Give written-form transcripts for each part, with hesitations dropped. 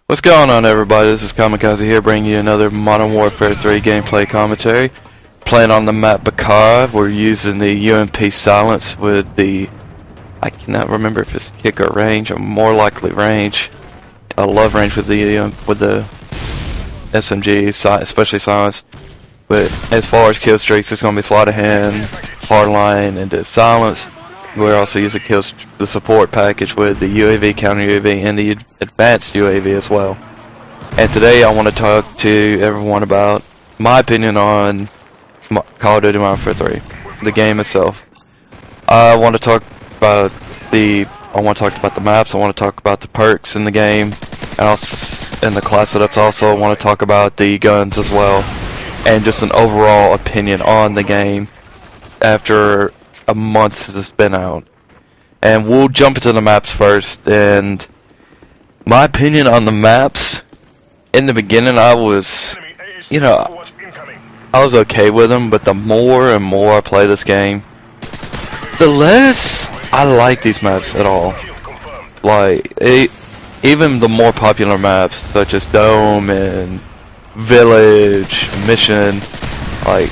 What's going on, everybody? This is Kamikaze here, bringing you another Modern Warfare 3 gameplay commentary. Playing on the map Bakar. We're using the UMP Silence with the... I cannot remember if it's kick or range, or more likely range. I love range with the SMG, especially Silence. But as far as kill streaks, it's going to be Sleight of Hand, Hardline, and the Silence. We're also using the support package with the UAV, counter UAV, and the advanced UAV as well. And today I want to talk to everyone about my opinion on Call of Duty Modern Warfare 3, the game itself. I want to talk about the maps. I want to talk about the perks in the game, and the class setups. Also, I want to talk about the guns as well, and just an overall opinion on the game after a month since it's been out. And we'll jump into the maps first. And my opinion on the maps, in the beginning I was, I was okay with them, but the more and more I play this game, the less I like these maps at all. Like, even the more popular maps, such as Dome and Village, Mission, I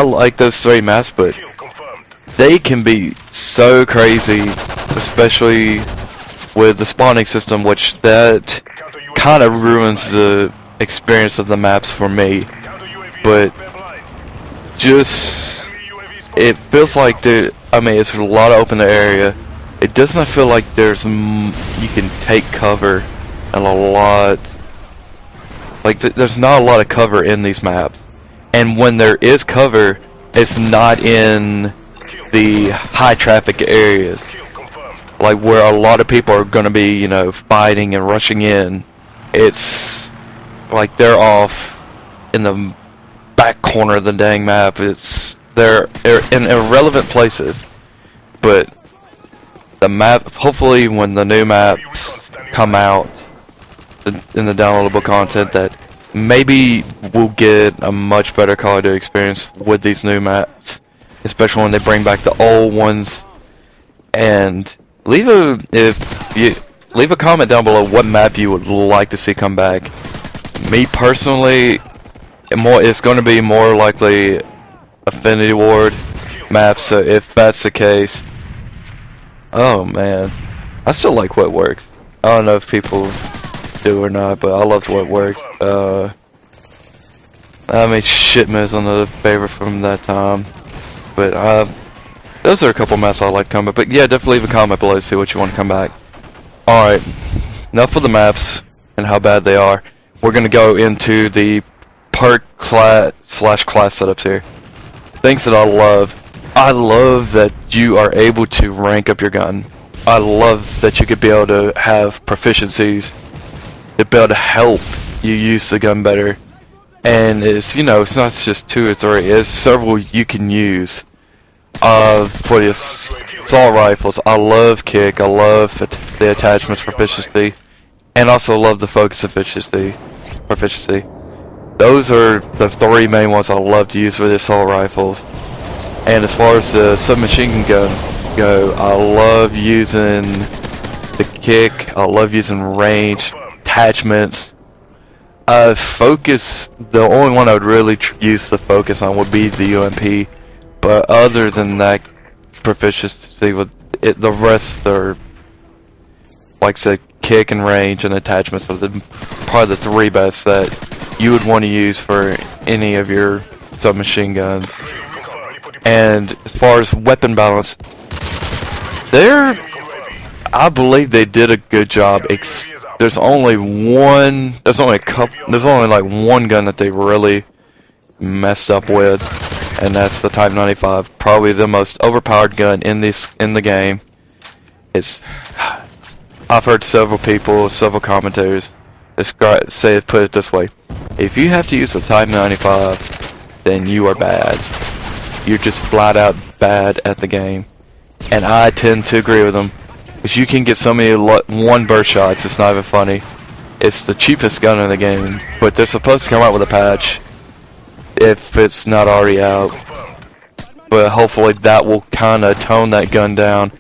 like those three maps, but they can be so crazy, especially with the spawning system, which that kind of ruins the experience of the maps for me. But it feels like it's a lot of open area. It does not feel like you can take cover, and there's not a lot of cover in these maps. And when there is cover, it's not in the high traffic areas, like where a lot of people are going to be, fighting and rushing in. It's like they're off in the back corner of the dang map. They're in irrelevant places. But the map, hopefully when the new maps come out in the downloadable content, that maybe we'll get a much better Call of Duty experience with these new maps, especially when they bring back the old ones. And leave a comment down below what map you would like to see come back. Me personally, it's going to be more likely Affinity Ward maps. So if that's the case, oh man, I still like What Works. I don't know if people do or not, but I loved What Works. Shipment is another favorite from that time. But those are a couple maps I like coming. But yeah, definitely leave a comment below to see what you want to come back. Alright, enough of the maps and how bad they are. We're going to go into the perk class setups here. Things that I love. I love that you are able to rank up your gun. I love that you could be able to have proficiencies to be able to help you use the gun better. And it's not just 2 or 3, it's several you can use for the assault rifles. I love kick, I love the attachments proficiency, and also love the focus proficiency. Those are the 3 main ones I love to use for the assault rifles. And as far as the submachine guns go, I love using the kick, I love using range, attachments. Focus, the only one I would really use the focus on would be the UMP, but other than that, proficiency with it, the rest are, like I said, kick and range and attachments are probably the 3 best that you would want to use for any of your submachine guns. And as far as weapon balance, I believe they did a good job. There's only like one gun that they really messed up with, and that's the Type 95. Probably the most overpowered gun in the game. I've heard several commentators put it this way: if you have to use the Type 95, then you are bad. You're just flat out bad at the game, and I tend to agree with them. Because you can get so many one burst shots, it's not even funny. It's the cheapest gun in the game, but they're supposed to come out with a patch if it's not already out. But hopefully that will kind of tone that gun down.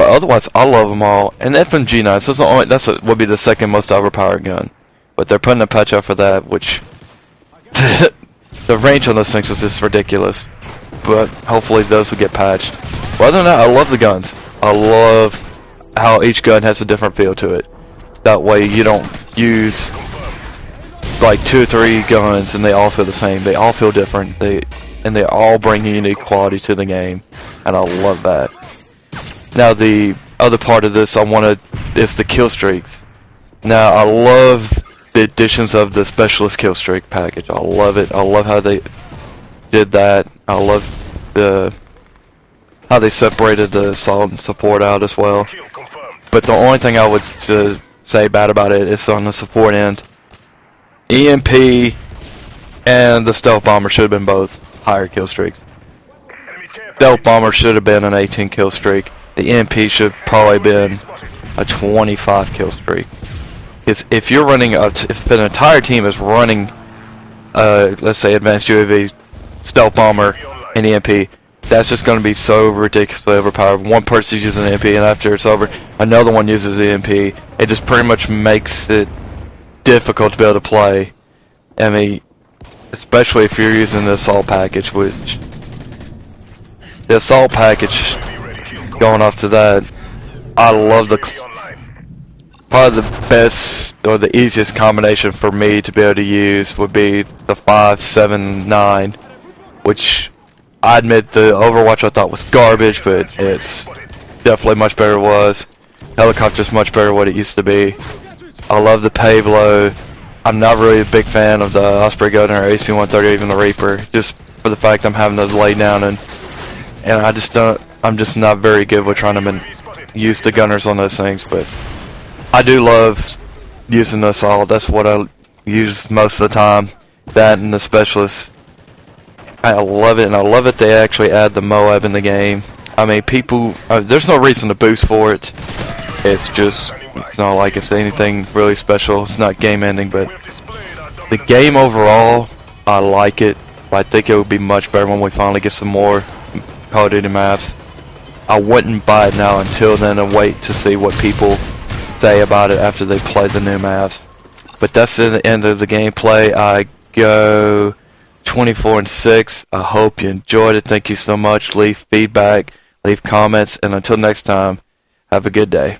But otherwise, I love them all. And FMG9, would be the second most overpowered gun. But they're putting a patch out for that, which the range on those things was just ridiculous. But hopefully those will get patched. But other than that, I love the guns. I love how each gun has a different feel to it. That way you don't use like 2 or 3 guns and they all feel the same. They all feel different. They all bring a unique quality to the game, and I love that. Now the other part of this is the kill streaks. Now I love the additions of the specialist kill streak package. I love it. I love how they did that. I love how they separated the assault and support out as well. But the only thing I would say bad about it is on the support end. EMP and the stealth bomber should have been both higher kill streaks. Stealth bomber should have been an 18 kill streak. The EMP should probably been a 25 kill streak. Because if you're running if an entire team is running let's say advanced UAV, stealth bomber, and EMP, that's just going to be so ridiculously overpowered. One person uses an EMP, and after it's over, another one uses EMP. It just pretty much makes it difficult to be able to play. I mean, especially if you're using the assault package, which the assault package, going off to that, I love probably the best or the easiest combination for me to be able to use would be the 5.7.9, which I admit the Overwatch I thought was garbage, but it's definitely much better than it was. Helicopter's much better than what it used to be. I love the Pavlo. I'm not really a big fan of the Osprey Gunner, AC-130, or even the Reaper, just for the fact I'm having to lay down and I'm just not very good with trying to use the gunners on those things. But I do love using the assault. That's what I use most of the time. That and the specialist. I love it, and I love it they actually add the Moab in the game. I mean, people, there's no reason to boost for it. It's not like it's anything really special. It's not game ending, but the game overall, I like it. I think it would be much better when we finally get some more Call of Duty maps. I wouldn't buy it now until then and wait to see what people say about it after they play the new maps. But that's the end of the gameplay. I go 24-6. I hope you enjoyed it. Thank you so much. Leave feedback, leave comments, and until next time, have a good day.